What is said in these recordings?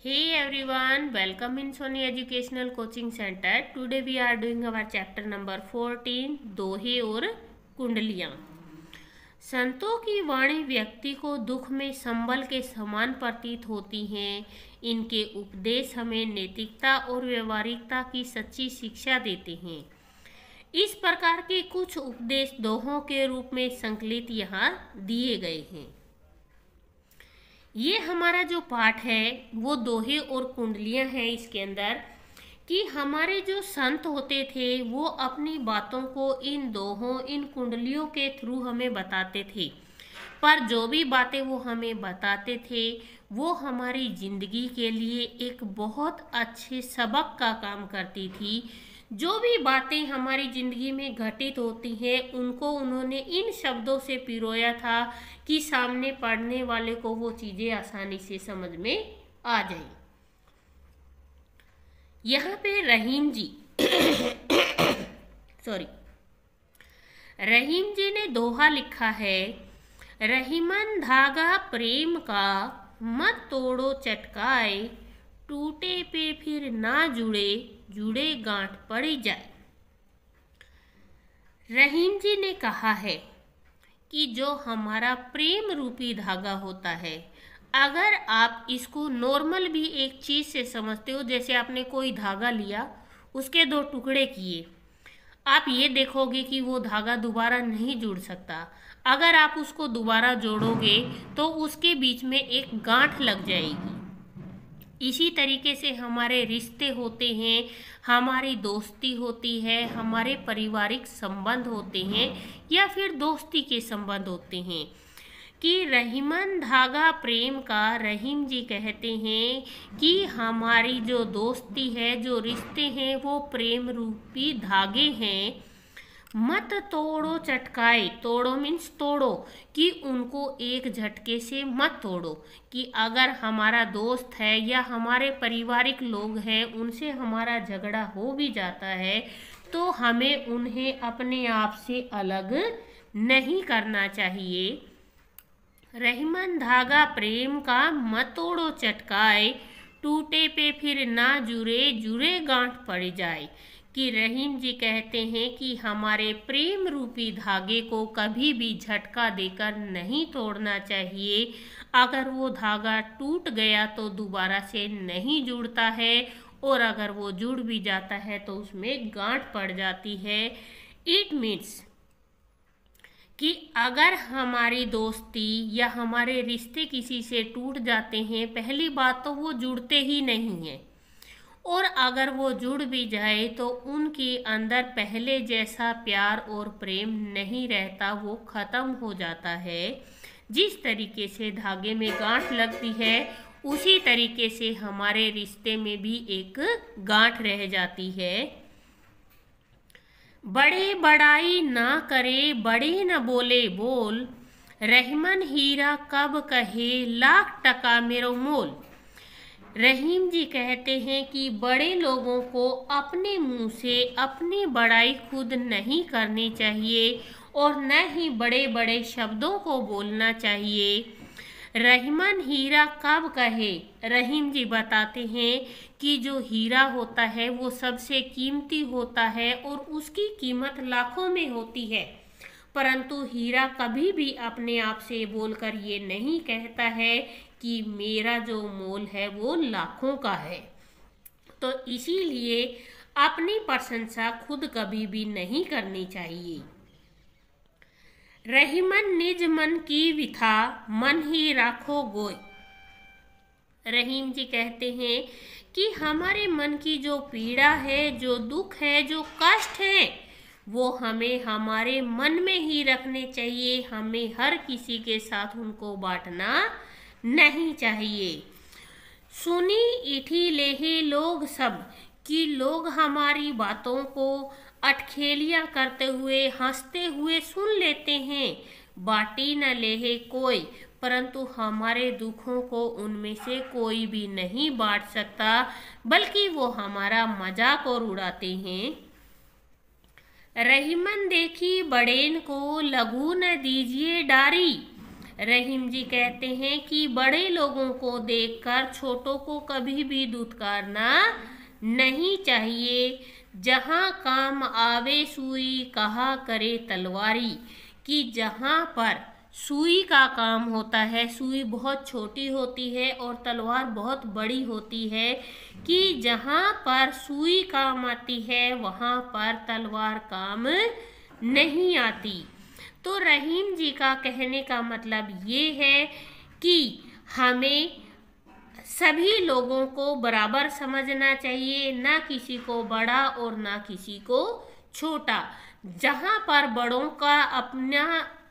Hey everyone, welcome in Sony Educational Coaching Center. Today we are doing our chapter number 14 दोहे और कुंडलियाँ। संतों की वाणी व्यक्ति को दुख में संबल के समान प्रतीत होती हैं। इनके उपदेश हमें नैतिकता और व्यवहारिकता की सच्ची शिक्षा देते हैं। इस प्रकार के कुछ उपदेश दोहों के रूप में संकलित यहाँ दिए गए हैं। ये हमारा जो पाठ है वो दोहे और कुंडलियां हैं। इसके अंदर कि हमारे जो संत होते थे वो अपनी बातों को इन दोहों इन कुंडलियों के थ्रू हमें बताते थे, पर जो भी बातें वो हमें बताते थे वो हमारी जिंदगी के लिए एक बहुत अच्छे सबक का काम करती थी। जो भी बातें हमारी जिंदगी में घटित होती हैं उनको उन्होंने इन शब्दों से पिरोया था कि सामने पढ़ने वाले को वो चीजें आसानी से समझ में आ जाए। यहाँ पे रहीम जी रहीम जी ने दोहा लिखा है, रहीमन धागा प्रेम का मत तोड़ो चटकाए, टूटे पे फिर ना जुड़े जुड़े गांठ पड़ी जाए। रहीम जी ने कहा है कि जो हमारा प्रेम रूपी धागा होता है, अगर आप इसको नॉर्मल भी एक चीज से समझते हो, जैसे आपने कोई धागा लिया, उसके दो टुकड़े किए, आप ये देखोगे कि वो धागा दोबारा नहीं जुड़ सकता। अगर आप उसको दोबारा जोड़ोगे तो उसके बीच में एक गांठ लग जाएगी। इसी तरीके से हमारे रिश्ते होते हैं, हमारी दोस्ती होती है, हमारे पारिवारिक संबंध होते हैं या फिर दोस्ती के संबंध होते हैं कि रहीमन धागा प्रेम का। रहीम जी कहते हैं कि हमारी जो दोस्ती है, जो रिश्ते हैं, वो प्रेम रूपी धागे हैं। मत तोड़ो चटकाए, तोड़ो मीन्स तोड़ो, कि उनको एक झटके से मत तोड़ो। कि अगर हमारा दोस्त है या हमारे पारिवारिक लोग हैं, उनसे हमारा झगड़ा हो भी जाता है तो हमें उन्हें अपने आप से अलग नहीं करना चाहिए। रहीमन धागा प्रेम का मत तोड़ो चटकाए, टूटे पे फिर ना जुड़े जुड़े गांठ पड़ जाए। कि रहीम जी कहते हैं कि हमारे प्रेम रूपी धागे को कभी भी झटका देकर नहीं तोड़ना चाहिए। अगर वो धागा टूट गया तो दोबारा से नहीं जुड़ता है, और अगर वो जुड़ भी जाता है तो उसमें गांठ पड़ जाती है। इट मीन्स कि अगर हमारी दोस्ती या हमारे रिश्ते किसी से टूट जाते हैं, पहली बात तो वो जुड़ते ही नहीं हैं, और अगर वो जुड़ भी जाए तो उनके अंदर पहले जैसा प्यार और प्रेम नहीं रहता, वो खत्म हो जाता है। जिस तरीके से धागे में गांठ लगती है उसी तरीके से हमारे रिश्ते में भी एक गांठ रह जाती है। बड़े बड़ाई ना करे बड़े न बोले बोल, रहीमन हीरा कब कहे लाख टका मेरो मोल। रहीम जी कहते हैं कि बड़े लोगों को अपने मुंह से अपनी बड़ाई खुद नहीं करनी चाहिए और न ही बड़े बड़े शब्दों को बोलना चाहिए। रहीमन हीरा कब कहे, रहीम जी बताते हैं कि जो हीरा होता है वो सबसे कीमती होता है और उसकी कीमत लाखों में होती है, परंतु हीरा कभी भी अपने आप से बोलकर ये नहीं कहता है कि मेरा जो मोल है वो लाखों का है। तो इसीलिए अपनी प्रशंसा खुद कभी भी नहीं करनी चाहिए। रहीमन निज मन की विथा मन ही राखो गोय। रहीम जी कहते हैं कि हमारे मन की जो पीड़ा है, जो दुख है, जो कष्ट है, वो हमें हमारे मन में ही रखने चाहिए। हमें हर किसी के साथ उनको बांटना नहीं चाहिए। सुनी इठी लेहे लोग सब, कि लोग हमारी बातों को अटखेलियां करते हुए हंसते हुए सुन लेते हैं। बाटी न लेहे कोई, परंतु हमारे दुखों को उनमें से कोई भी नहीं बांट सकता, बल्कि वो हमारा मजाक और उड़ाते हैं। रहीमन देखी बड़ेन को लघु न दीजिए डारी, रहीम जी कहते हैं कि बड़े लोगों को देखकर छोटों को कभी भी दुत्कारना नहीं चाहिए। जहाँ काम आवे सुई कहा करे तलवारी, कि जहाँ पर सुई का काम होता है, सुई बहुत छोटी होती है और तलवार बहुत बड़ी होती है, कि जहाँ पर सुई काम आती है वहाँ पर तलवार काम नहीं आती। तो रहीम जी का कहने का मतलब ये है कि हमें सभी लोगों को बराबर समझना चाहिए, ना किसी को बड़ा और ना किसी को छोटा। जहाँ पर बड़ों का अपना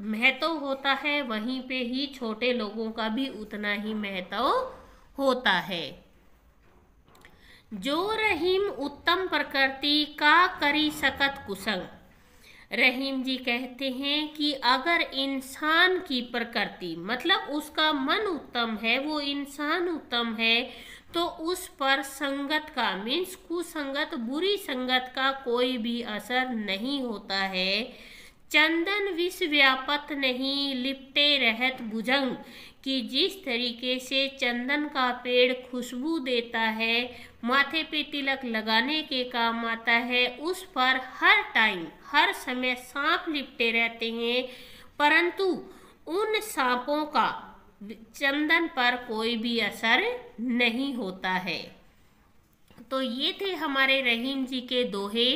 महत्व होता है वहीं पे ही छोटे लोगों का भी उतना ही महत्व होता है। जो रहीम उत्तम प्रकृति का करी सकत कुसंग, रहीम जी कहते हैं कि अगर इंसान की प्रकृति मतलब उसका मन उत्तम है, वो इंसान उत्तम है, तो उस पर संगत का मीन्स कुसंगत बुरी संगत का कोई भी असर नहीं होता है। चंदन विष व्यापत नहीं लिपटे रहत भुजंग, कि जिस तरीके से चंदन का पेड़ खुशबू देता है, माथे पे तिलक लगाने के काम आता है, उस पर हर टाइम हर समय सांप लिपटे रहते हैं, परंतु उन सांपों का चंदन पर कोई भी असर नहीं होता है। तो ये थे हमारे रहीम जी के दोहे,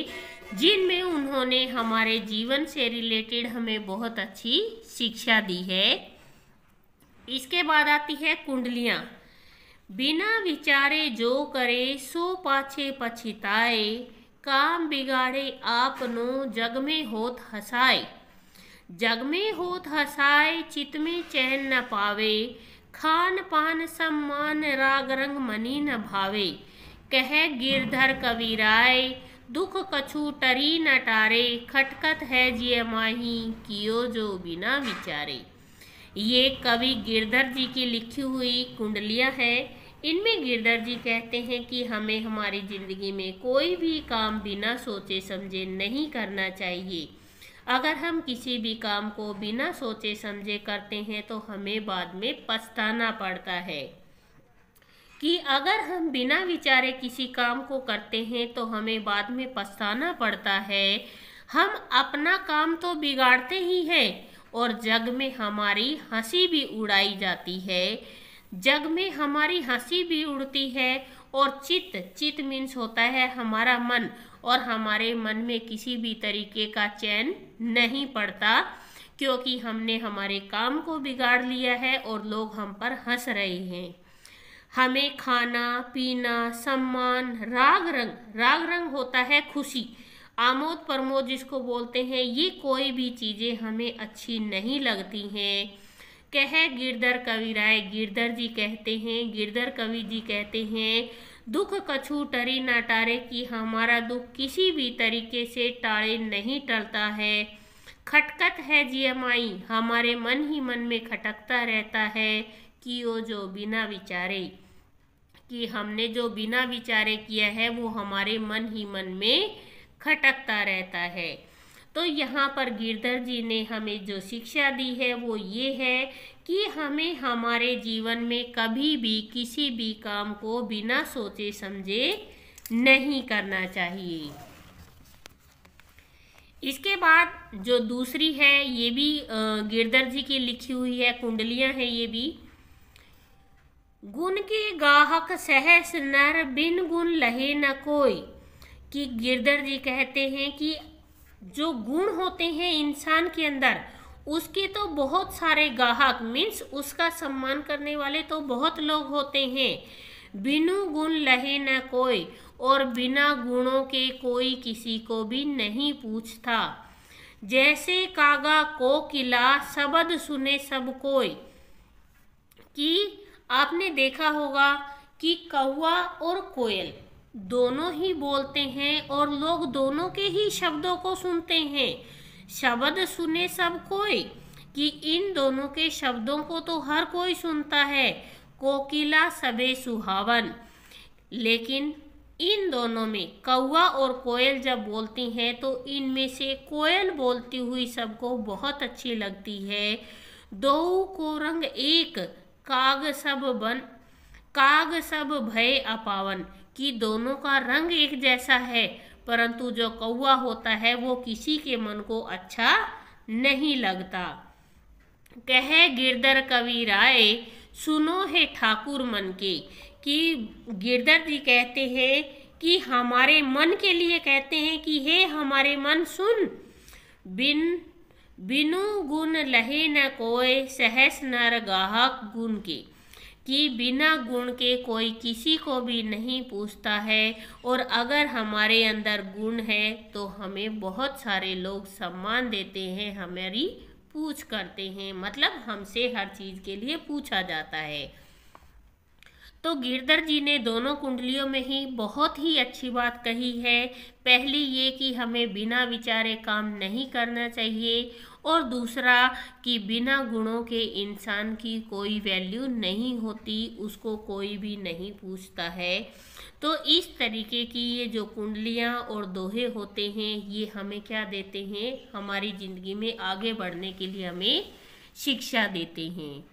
जिनमें उन्होंने हमारे जीवन से रिलेटेड हमें बहुत अच्छी शिक्षा दी है। इसके बाद आती है कुंडलियाँ। बिना विचारे जो करे सो पाछे पछिताए, काम बिगाड़े आपनो जग में होत हसाए। जग में होत हसाए चित में चैन न पावे, खान पान सम्मान राग रंग मनी न भावे। कह गिरधर कबीराय दुख कछु टरी न टारे, खटकत है जिय माही कियो जो बिना विचारे। ये कवि गिरधर जी की लिखी हुई कुंडलियाँ है। इनमें गिरधर जी कहते हैं कि हमें हमारी जिंदगी में कोई भी काम बिना सोचे समझे नहीं करना चाहिए। अगर हम किसी भी काम को बिना सोचे समझे करते हैं तो हमें बाद में पछताना पड़ता है, कि अगर हम बिना विचारे किसी काम को करते हैं तो हमें बाद में पछताना पड़ता है। हम अपना काम तो बिगाड़ते ही हैं और जग में हमारी हंसी भी उड़ाई जाती है। जग में हमारी हंसी भी उड़ती है और चित्त मीन्स होता है हमारा मन, और हमारे मन में किसी भी तरीके का चैन नहीं पड़ता, क्योंकि हमने हमारे काम को बिगाड़ लिया है और लोग हम पर हंस रहे हैं। हमें खाना पीना सम्मान राग रंग होता है खुशी, आमोद प्रमोद जिसको बोलते हैं, ये कोई भी चीज़ें हमें अच्छी नहीं लगती हैं। कह गिरधर कविराय, गिरधर जी कहते हैं, गिरधर कवि जी कहते हैं, दुख कछु टरी ना टारे, कि हमारा दुख किसी भी तरीके से टाले नहीं टलता है। खटकत है जिय माई, हमारे मन ही मन में खटकता रहता है, कियो जो बिना विचारे, कि हमने जो बिना विचारे किया है वो हमारे मन ही मन में खटकता रहता है। तो यहाँ पर गिरधर जी ने हमें जो शिक्षा दी है वो ये है कि हमें हमारे जीवन में कभी भी किसी भी काम को बिना सोचे समझे नहीं करना चाहिए। इसके बाद जो दूसरी है ये भी गिरधर जी की लिखी हुई है, कुंडलियाँ हैं ये भी। गुण के गाहक सहस नर, बिन गुण लहे न कोई, कि गिरधर जी कहते हैं कि जो गुण होते हैं इंसान के अंदर उसके तो बहुत सारे गाहक मीन्स उसका सम्मान करने वाले तो बहुत लोग होते हैं, बिनु गुण लहे न कोई, और बिना गुणों के कोई किसी को भी नहीं पूछता। जैसे कागा कोकिला शब्द सुने सब कोई, कि आपने देखा होगा कि कौवा और कोयल दोनों ही बोलते हैं और लोग दोनों के ही शब्दों को सुनते हैं। शब्द सुने सब कोई, कि इन दोनों के शब्दों को तो हर कोई सुनता है। कोकिला सबे सुहावन, लेकिन इन दोनों में कौवा और कोयल जब बोलती हैं तो इनमें से कोयल बोलती हुई सबको बहुत अच्छी लगती है। दो को रंग एक, काग सब भय अपावन, कि दोनों का रंग एक जैसा है, परंतु जो कौवा होता है वो किसी के मन को अच्छा नहीं लगता। कहे गिरधर कवि राय, सुनो है ठाकुर मन के, कि गिरधर जी कहते हैं कि हमारे मन के लिए कहते हैं कि हे हमारे मन सुन, बिनु गुण लहे न कोय, सहस नर गाहक गुण के, कि बिना गुण के कोई किसी को भी नहीं पूछता है, और अगर हमारे अंदर गुण है तो हमें बहुत सारे लोग सम्मान देते हैं, हमारी पूछ करते हैं, मतलब हमसे हर चीज के लिए पूछा जाता है। तो गिरधर जी ने दोनों कुंडलियों में ही बहुत ही अच्छी बात कही है। पहली ये कि हमें बिना विचारे काम नहीं करना चाहिए, और दूसरा कि बिना गुणों के इंसान की कोई वैल्यू नहीं होती, उसको कोई भी नहीं पूछता है। तो इस तरीके की ये जो कुंडलियाँ और दोहे होते हैं ये हमें क्या देते हैं, हमारी ज़िंदगी में आगे बढ़ने के लिए हमें शिक्षा देते हैं।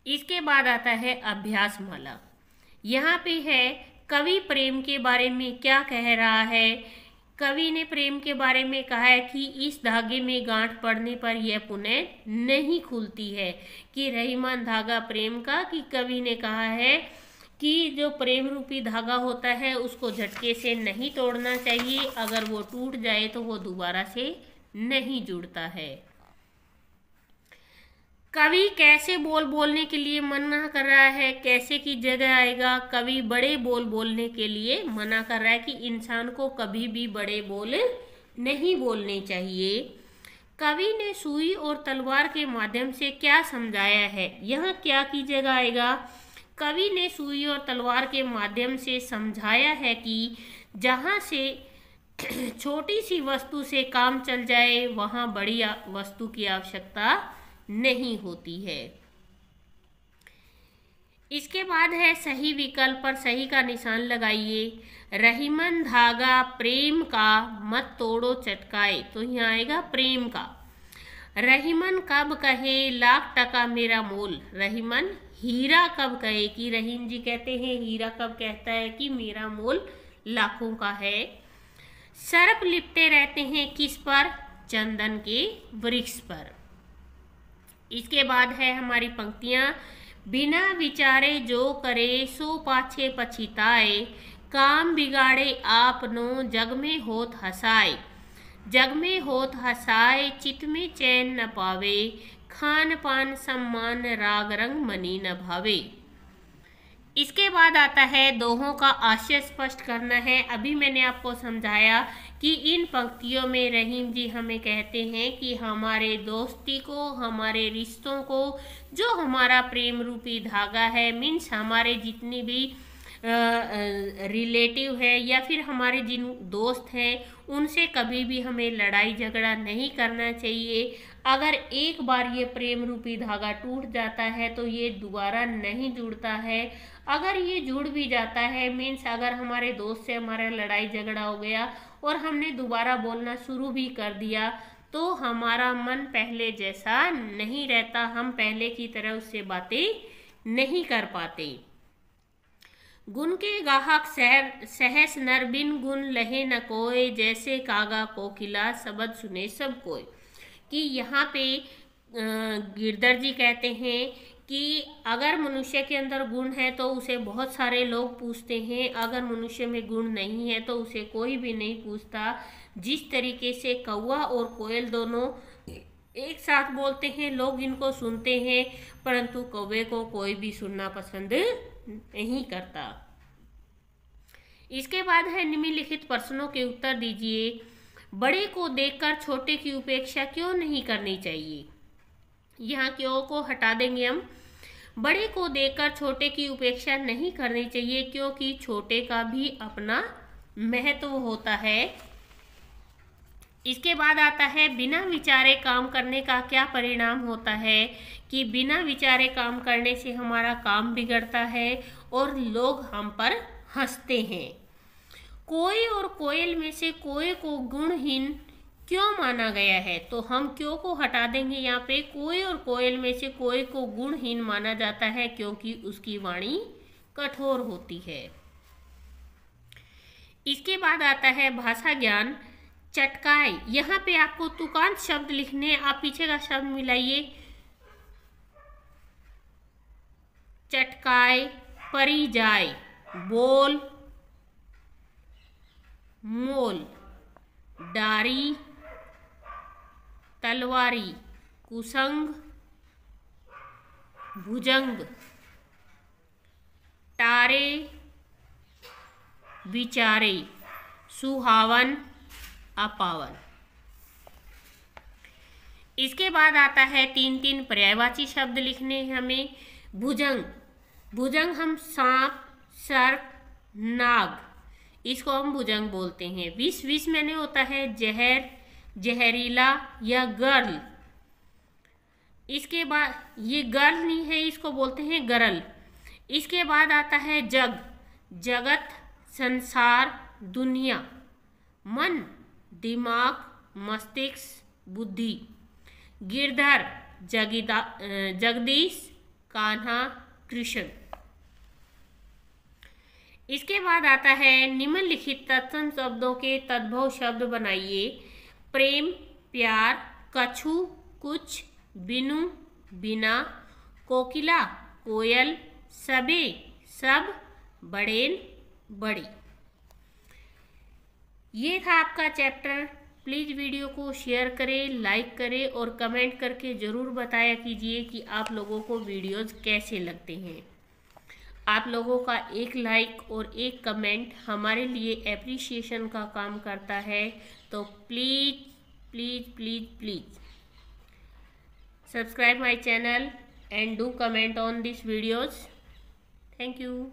इसके बाद आता है अभ्यास माला। यहाँ पे है कवि प्रेम के बारे में क्या कह रहा है। कवि ने प्रेम के बारे में कहा है कि इस धागे में गांठ पड़ने पर यह पुनः नहीं खुलती है, कि रहीमान धागा प्रेम का, कि कवि ने कहा है कि जो प्रेम रूपी धागा होता है उसको झटके से नहीं तोड़ना चाहिए, अगर वो टूट जाए तो वो दोबारा से नहीं जुड़ता है। कवि कैसे बोल बोलने के लिए मना कर रहा है, कैसे की जगह आएगा, कवि बड़े बोल बोलने के लिए मना कर रहा है कि इंसान को कभी भी बड़े बोल नहीं बोलने चाहिए। कवि ने सुई और तलवार के माध्यम से क्या समझाया है, यहाँ क्या की जगह आएगा। कवि ने सुई और तलवार के माध्यम से समझाया है कि जहाँ से छोटी सी वस्तु से काम चल जाए वहाँ बड़ी वस्तु की आवश्यकता नहीं होती है। इसके बाद है सही विकल्प पर सही का निशान लगाइए। रहीमन धागा प्रेम का, मत तोड़ो चटकाए, तो यहाँ आएगा प्रेम का। रहीमन कब कहे लाख टका मेरा मोल, रहीमन हीरा कब कहे, कि रहीम जी कहते हैं हीरा कब कहता है कि मेरा मोल लाखों का है। सर्प लिपटे रहते हैं किस पर, चंदन के वृक्ष पर। इसके बाद है हमारी पंक्तियाँ, बिना विचारे जो करे सो पाछे पछिताए, काम बिगाड़े आपनो जग में होत हसाए, जग में होत हसाए चित में चैन न पावे, खान पान सम्मान राग रंग मनी न भावे। इसके बाद आता है दोहों का आशय स्पष्ट करना है। अभी मैंने आपको समझाया कि इन पंक्तियों में रहीम जी हमें कहते हैं कि हमारे दोस्ती को, हमारे रिश्तों को, जो हमारा प्रेम रूपी धागा है, मीन्स हमारे जितनी भी रिलेटिव है या फिर हमारे जिन दोस्त हैं, उनसे कभी भी हमें लड़ाई झगड़ा नहीं करना चाहिए। अगर एक बार ये प्रेम रूपी धागा टूट जाता है तो ये दोबारा नहीं जुड़ता है। अगर ये जुड़ भी जाता है, मीन्स अगर हमारे दोस्त से हमारा लड़ाई झगड़ा हो गया और हमने दोबारा बोलना शुरू भी कर दिया, तो हमारा मन पहले जैसा नहीं रहता, हम पहले की तरह उससे बातें नहीं कर पाते। गुण के गाहक सहस नर, बिन गुण लहे न कोय, जैसे कागा कोकिला शब्द सुने सब कोय। कि यहाँ पे गिरधर जी कहते हैं कि अगर मनुष्य के अंदर गुण है तो उसे बहुत सारे लोग पूछते हैं, अगर मनुष्य में गुण नहीं है तो उसे कोई भी नहीं पूछता। जिस तरीके से कौवा और कोयल दोनों एक साथ बोलते हैं, लोग इनको सुनते हैं, परंतु कौवे को कोई भी सुनना पसंद नहीं करता। इसके बाद है निम्नलिखित प्रश्नों के उत्तर दीजिए। बड़े को देखकर छोटे की उपेक्षा क्यों नहीं करनी चाहिए। यहाँ क्यों को हटा देंगे हम। बड़े को देखकर छोटे की उपेक्षा नहीं करनी चाहिए, क्योंकि छोटे का भी अपना महत्व होता है। इसके बाद आता है बिना विचारे काम करने का क्या परिणाम होता है। कि बिना विचारे काम करने से हमारा काम बिगड़ता है और लोग हम पर हंसते हैं। कोई और कोयल में से कोई को गुणहीन क्यों माना गया है, तो हम क्यों को हटा देंगे यहाँ पे। कोय और कोयल में से कोय को गुणहीन माना जाता है क्योंकि उसकी वाणी कठोर होती है। इसके बाद आता है भाषा ज्ञान। चटकाए, यहाँ पे आपको तुकांत शब्द लिखने, आप पीछे का शब्द मिलाइए। चटकाए, परी जाए, बोल, मोल, डारी, तलवारी, कुसंग, भुजंग, तारे, विचारे, सुहावन, अपावन। इसके बाद आता है 3 पर्यायवाची शब्द लिखने हमें। भुजंग, भुजंग हम सांप, सर्प, नाग, इसको हम भुजंग बोलते हैं। विष, विष मैंने होता है जहर, जहरीला या गर्ल। इसके बाद ये गर्ल नहीं है, इसको बोलते हैं गरल। इसके बाद आता है जग, जगत, संसार, दुनिया, मन, दिमाग, मस्तिष्क, बुद्धि। गिरधर, जगदीश, कान्हा, कृष्ण। इसके बाद आता है निम्नलिखित तत्सम शब्दों के तद्भव शब्द बनाइए। प्रेम, प्यार, कछु, कुछ, बिनु, बिना, कोकिला, कोयल, सबे, सब, बड़ेन, बड़ी। ये था आपका चैप्टर। प्लीज़ वीडियो को शेयर करें, लाइक करें और कमेंट करके ज़रूर बताया कीजिए कि आप लोगों को वीडियोज़ कैसे लगते हैं। आप लोगों का एक लाइक और एक कमेंट हमारे लिए एप्रिसिएशन का काम करता है, तो please please please please subscribe my channel and do comment on these videos. Thank you.